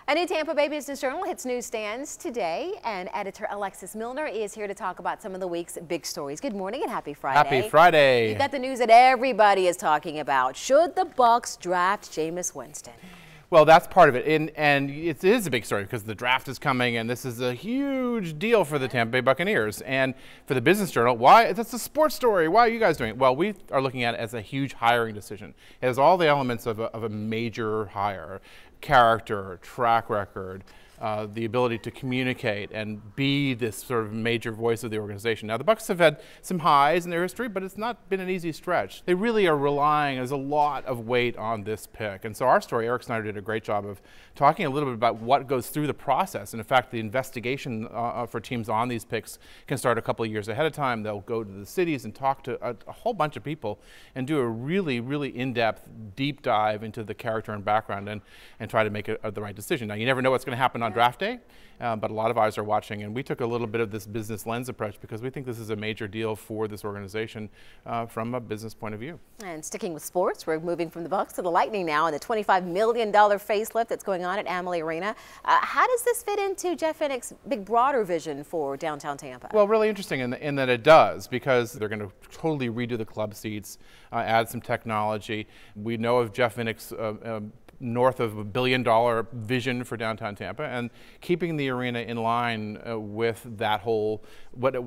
A new Tampa Bay Business Journal hits newsstands today, and editor Alexis Muellner is here to talk about some of the week's big stories. Good morning and happy Friday. Happy Friday. You got the news that everybody is talking about. Should the Bucs draft Jameis Winston? Well, that's part of it, and it is a big story because the draft is coming, and this is a huge deal for the Tampa Bay Buccaneers. And for the Business Journal, why? That's a sports story. Why are you guys doing it? Well, we are looking at it as a huge hiring decision. It has all the elements of a major hire: character, track record, the ability to communicate and be this sort of major voice of the organization. Now, the Bucs have had some highs in their history, but it's not been an easy stretch. They really are relying, there's a lot of weight on this pick. And so our story, Eric Snyder did a great job of talking a little bit about what goes through the process. And in fact, the investigation for teams on these picks can start a couple of years ahead of time. They'll go to the cities and talk to a whole bunch of people and do a really, really in-depth, deep dive into the character and background and try to make the right decision. Now, you never know what's going to happen on draft day, but a lot of eyes are watching, and we took a little bit of this business lens approach because we think this is a major deal for this organization from a business point of view. And sticking with sports, we're moving from the Bucs to the Lightning now, and the $25 million facelift that's going on at Amalie Arena. How does this fit into Jeff Vinik's big, broader vision for downtown Tampa? Well, really interesting in that it does, because they're going to totally redo the club seats, add some technology. We know of Jeff Vinik's north of $1 billion vision for downtown Tampa, and keeping the arena in line with that whole,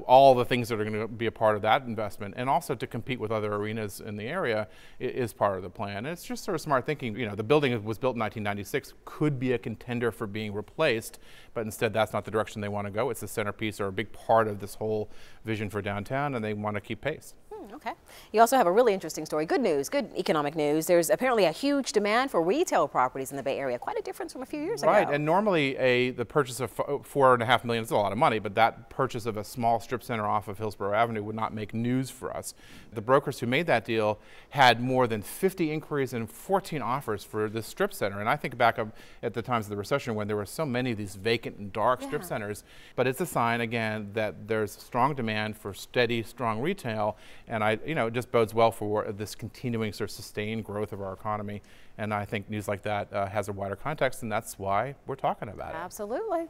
all the things that are going to be a part of that investment, and also to compete with other arenas in the area is part of the plan. And it's just sort of smart thinking. You know, the building was built in 1996, could be a contender for being replaced, but instead that's not the direction they want to go. It's the centerpiece or a big part of this whole vision for downtown, and they want to keep pace. Okay. You also have a really interesting story. Good news, good economic news. There's apparently a huge demand for retail properties in the Bay Area. Quite a difference from a few years ago. Right, and normally the purchase of $4.5 million is a lot of money, but that purchase of a small strip center off of Hillsborough Avenue would not make news for us. The brokers who made that deal had more than 50 inquiries and 14 offers for this strip center. And I think back up at the times of the recession when there were so many of these vacant and dark strip centers. But it's a sign, again, that there's strong demand for steady, strong retail. And it just bodes well for this continuing sort of sustained growth of our economy. And I think news like that has a wider context, and that's why we're talking about it. Absolutely.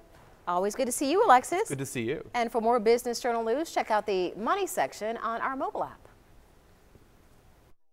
Always good to see you, Alexis. Good to see you. And for more Business Journal news, check out the Money section on our mobile app.